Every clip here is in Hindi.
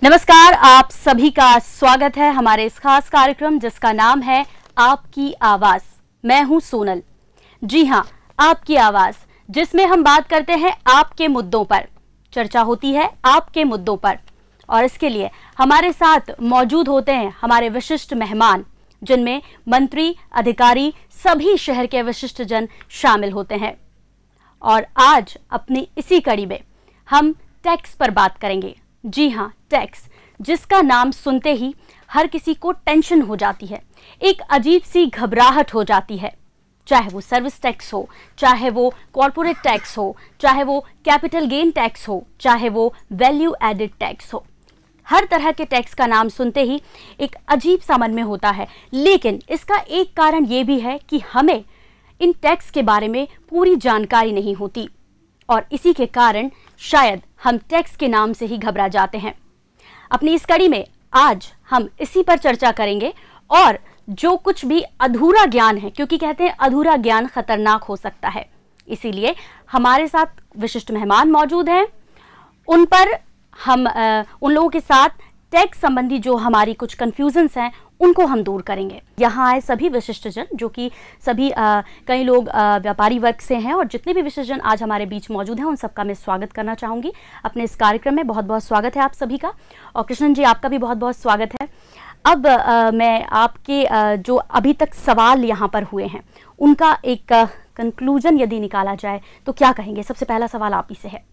नमस्कार, आप सभी का स्वागत है हमारे इस खास कार्यक्रम जिसका नाम है आपकी आवाज। मैं हूं सोनल। जी हां, आपकी आवाज, जिसमें हम बात करते हैं आपके मुद्दों पर, चर्चा होती है आपके मुद्दों पर। और इसके लिए हमारे साथ मौजूद होते हैं हमारे विशिष्ट मेहमान, जिनमें मंत्री, अधिकारी, सभी शहर के विशिष्ट जन शामिल होते हैं। और आज अपनी इसी कड़ी में हम टैक्स पर बात करेंगे। जी हां, टैक्स, जिसका नाम सुनते ही हर किसी को टेंशन हो जाती है, एक अजीब सी घबराहट हो जाती है। चाहे वो सर्विस टैक्स हो, चाहे वो कॉर्पोरेट टैक्स हो, चाहे वो कैपिटल गेन टैक्स हो, चाहे वो वैल्यू एडेड टैक्स हो, हर तरह के टैक्स का नाम सुनते ही एक अजीब सा मन में होता है। लेकिन इसका एक कारण ये भी है कि हमें इन टैक्स के बारे में पूरी जानकारी नहीं होती और इसी के कारण शायद हम टैक्स के नाम से ही घबरा जाते हैं। अपनी इस कड़ी में आज हम इसी पर चर्चा करेंगे और जो कुछ भी अधूरा ज्ञान है, क्योंकि कहते हैं अधूरा ज्ञान खतरनाक हो सकता है, इसीलिए हमारे साथ विशिष्ट मेहमान मौजूद हैं। उन पर हम उन लोगों के साथ टैक्स संबंधी जो हमारी कुछ कंफ्यूजन्स हैं उनको हम दूर करेंगे। यहाँ आए सभी विशिष्ट जन, जो कि सभी कई लोग व्यापारी वर्ग से हैं, और जितने भी विशिष्ट जन आज हमारे बीच मौजूद हैं उन सबका मैं स्वागत करना चाहूँगी अपने इस कार्यक्रम में। बहुत बहुत स्वागत है आप सभी का। और कृष्णन जी, आपका भी बहुत बहुत स्वागत है। अब मैं आपके जो अभी तक सवाल यहाँ पर हुए हैं उनका एक कंक्लूजन यदि निकाला जाए तो क्या कहेंगे? सबसे पहला सवाल आप ही से है।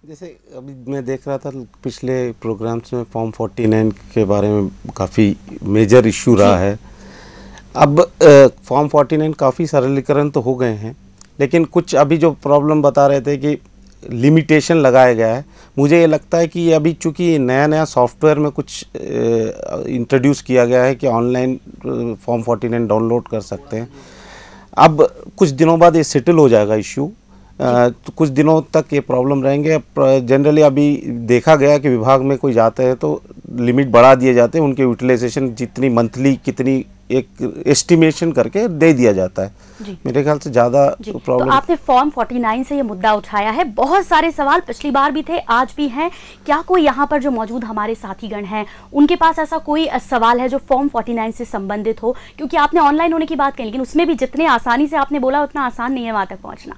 जैसे अभी मैं देख रहा था पिछले प्रोग्राम्स में फॉर्म 49 के बारे में काफ़ी मेजर इशू रहा है। अब फॉर्म 49 काफ़ी सरलीकरण तो हो गए हैं, लेकिन कुछ अभी जो प्रॉब्लम बता रहे थे कि लिमिटेशन लगाया गया है, मुझे ये लगता है कि अभी चूँकि नया नया सॉफ्टवेयर में कुछ इंट्रोड्यूस किया गया है कि ऑनलाइन फॉर्म 49 डाउनलोड कर सकते हैं। अब कुछ दिनों बाद ये सेटल हो जाएगा इशू, तो कुछ दिनों तक ये प्रॉब्लम रहेंगे। जनरली अभी देखा गया कि विभाग में कोई जाते हैं तो लिमिट बढ़ा दिए जाते हैं, उनके यूटिलाइजेशन जितनी मंथली कितनी एक एस्टिमेशन करके दे दिया जाता है। मेरे ख्याल से ज़्यादा प्रॉब्लम। तो आपने फॉर्म 49 से ये मुद्दा उठाया है। बहुत सारे सवाल पिछली बार भी थे, आज भी हैं। क्या कोई यहाँ पर जो मौजूद हमारे साथीगण हैं उनके पास ऐसा कोई सवाल है जो फॉर्म 49 से संबंधित हो? क्योंकि आपने ऑनलाइन होने की बात कही, लेकिन उसमें भी जितने आसानी से आपने बोला उतना आसान नहीं है वहाँ तक पहुँचना।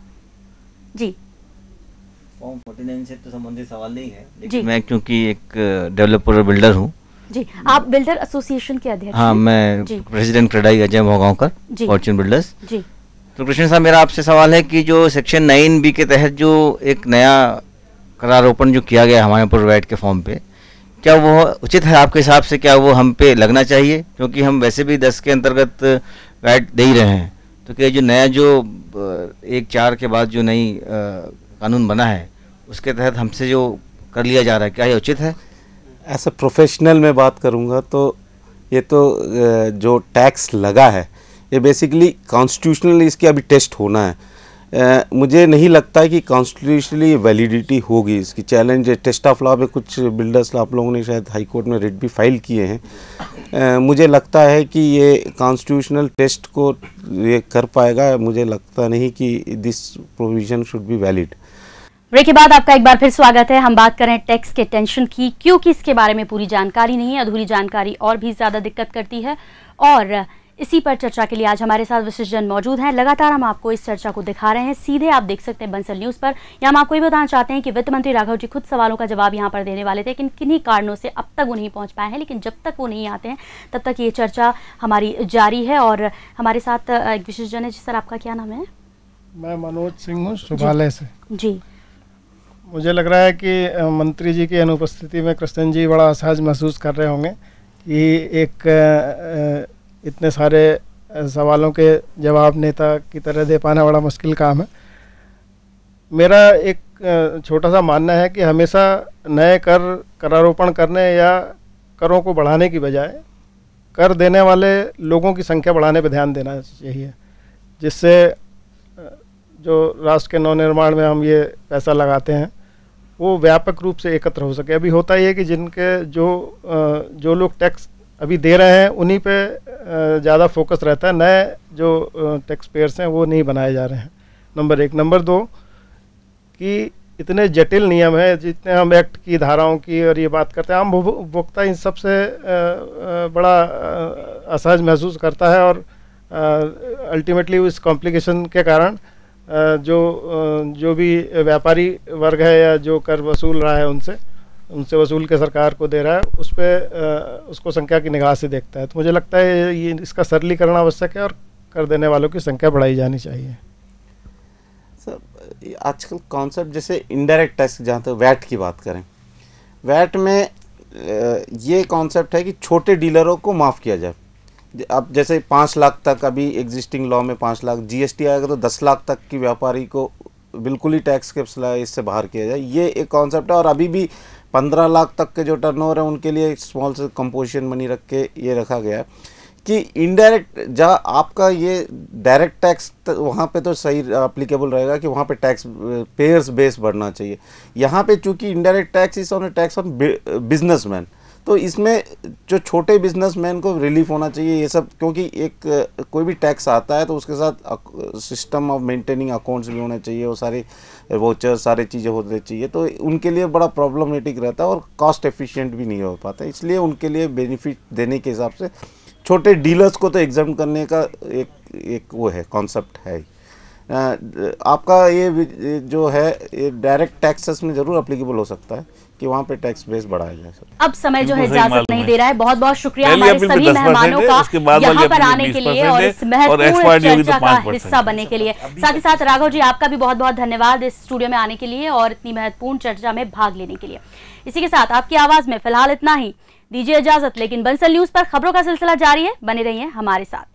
जी, फॉर्म 49 से तो संबंधित सवाल नहीं है, लेकिन मैं क्योंकि एक डेवलपर और बिल्डर हूँ। जी, आप बिल्डर एसोसिएशन के अध्यक्ष? हाँ, मैं president CREDAI Ajay Mohgaonkar, Fortune Builders. जी, तो कृष्ण साहब, मेरा आपसे सवाल है कि जो सेक्शन 9B के तहत जो एक नया करारोपण जो किया गया हमारे ऊपर वैट के फॉर्म पे, क्या वो उचित है आपके हिसाब से? क्या वो हम पे लगना चाहिए? क्योंकि हम वैसे भी 10 के अंतर्गत वैट दे ही रहे हैं, तो क्या जो नया जो 1/4 के बाद जो नई कानून बना है उसके तहत हमसे जो कर लिया जा रहा है, क्या ये उचित है? ऐसा प्रोफेशनल में बात करूंगा तो ये तो जो टैक्स लगा है ये बेसिकली कॉन्स्टिट्यूशनली इसकी अभी टेस्ट होना है। मुझे नहीं लगता है कि कॉन्स्टिट्यूशनली वैलिडिटी होगी इसकी। चैलेंज टेस्ट ऑफ लॉ में कुछ बिल्डर्स आप लोगों ने शायद हाई कोर्ट में रिट भी फाइल किए हैं। मुझे लगता है कि ये कॉन्स्टिट्यूशनल टेस्ट को ये कर पाएगा। मुझे लगता नहीं कि this provision should be valid. Break के बाद आपका एक बार फिर स्वागत है। हम बात करें टैक्स के टेंशन की, क्योंकि इसके बारे में पूरी जानकारी नहीं है। अधूरी जानकारी और भी ज़्यादा दिक्कत करती है, और इसी पर चर्चा के लिए आज हमारे साथ विशिष्ट जन मौजूद हैं। लगातार हम आपको इस चर्चा को दिखा रहे हैं, सीधे आप देख सकते हैं बंसल न्यूज़ पर। यहाँ हम आपको ये बताना चाहते हैं कि वित्त मंत्री राघव जी खुद सवालों का जवाब यहाँ पर देने वाले थे, लेकिन किन्हीं कारणों से अब तक वो नहीं पहुँच पाए हैं। लेकिन जब तक वो नहीं आते हैं तब तक ये चर्चा हमारी जारी है। और हमारे साथ एक विशिष्ट जन है। जी सर, आपका क्या नाम है? मैं मनोज सिंह हूँ, सुभालय से। जी, मुझे लग रहा है कि मंत्री जी की अनुपस्थिति में कृष्णन जी बड़ा असहज महसूस कर रहे होंगे कि एक इतने सारे सवालों के जवाब नेता की तरह दे पाना बड़ा मुश्किल काम है। मेरा एक छोटा सा मानना है कि हमेशा नए करारोपण करने या करों को बढ़ाने की बजाय कर देने वाले लोगों की संख्या बढ़ाने पर ध्यान देना चाहिए, जिससे जो राष्ट्र के नवनिर्माण में हम ये पैसा लगाते हैं वो व्यापक रूप से एकत्र हो सके। अभी होता ही है कि जिनके जो लोग टैक्स अभी दे रहे हैं उन्हीं पे ज़्यादा फोकस रहता है, नए जो टैक्स पेयर्स हैं वो नहीं बनाए जा रहे हैं। नंबर 1। नंबर 2 कि इतने जटिल नियम है, जितने हम एक्ट की धाराओं की और ये बात करते हैं, आम उपभोक्ता इन सब से बड़ा असहज महसूस करता है और अल्टीमेटली इस कॉम्प्लिकेशन के कारण जो भी व्यापारी वर्ग है या जो कर वसूल रहा है उनसे वसूल के सरकार को दे रहा है, उस पर उसको संख्या की निगाह से देखता है। तो मुझे लगता है ये इसका सरलीकरण आवश्यक है और कर देने वालों की संख्या बढ़ाई जानी चाहिए। सर आजकल कॉन्सेप्ट जैसे इनडायरेक्ट टैक्स, जहाँ तक वैट की बात करें, वैट में ये कॉन्सेप्ट है कि छोटे डीलरों को माफ़ किया जाए। अब जैसे 5 लाख तक अभी एग्जिस्टिंग लॉ में 5 लाख, जीएसटी आएगा तो 10 लाख तक की व्यापारी को बिल्कुल ही टैक्स के सिलसिले इससे बाहर किया जाए, ये एक कॉन्सेप्ट है। और अभी भी 15 लाख तक के जो टर्नओवर है उनके लिए स्मॉल से कंपोजिशन मनी रख के ये रखा गया है कि इनडायरेक्ट, जहाँ आपका ये डायरेक्ट टैक्स वहाँ पे तो सही अप्लीकेबल रहेगा कि वहाँ पे टैक्स पेयर्स बेस बढ़ना चाहिए। यहाँ पे चूंकि indirect tax is on A tax on businessman, तो इसमें जो छोटे बिजनेसमैन को रिलीफ होना चाहिए ये सब, क्योंकि एक कोई भी टैक्स आता है तो उसके साथ सिस्टम ऑफ मेंटेनिंग अकाउंट्स भी होने चाहिए, वो सारे वोचर सारी चीज़ें होने चाहिए, तो उनके लिए बड़ा प्रॉब्लमेटिक रहता है और कॉस्ट एफिशिएंट भी नहीं हो पाता। इसलिए उनके लिए बेनिफिट देने के हिसाब से छोटे डीलर्स को तो एग्जाम करने का एक वो है, कॉन्सेप्ट है। आपका ये जो है ये डायरेक्ट टैक्सेस में ज़रूर अप्लीकेबल हो सकता है कि वहाँ पे टैक्स बेस बढ़ाया जाए। अब समय जो है इजाजत नहीं दे रहा है। बहुत बहुत शुक्रिया हमारे सभी मेहमानों का यहाँ पर आने के लिए और इस महत्वपूर्ण चर्चा का हिस्सा बनने के लिए। साथ ही साथ राघव जी, आपका भी बहुत बहुत धन्यवाद इस स्टूडियो में आने के लिए और इतनी महत्वपूर्ण चर्चा में भाग लेने के लिए। इसी के साथ आपकी आवाज में फिलहाल इतना ही, दीजिए इजाजत, लेकिन बंसल न्यूज पर खबरों का सिलसिला जारी है, बने रहिए हमारे साथ।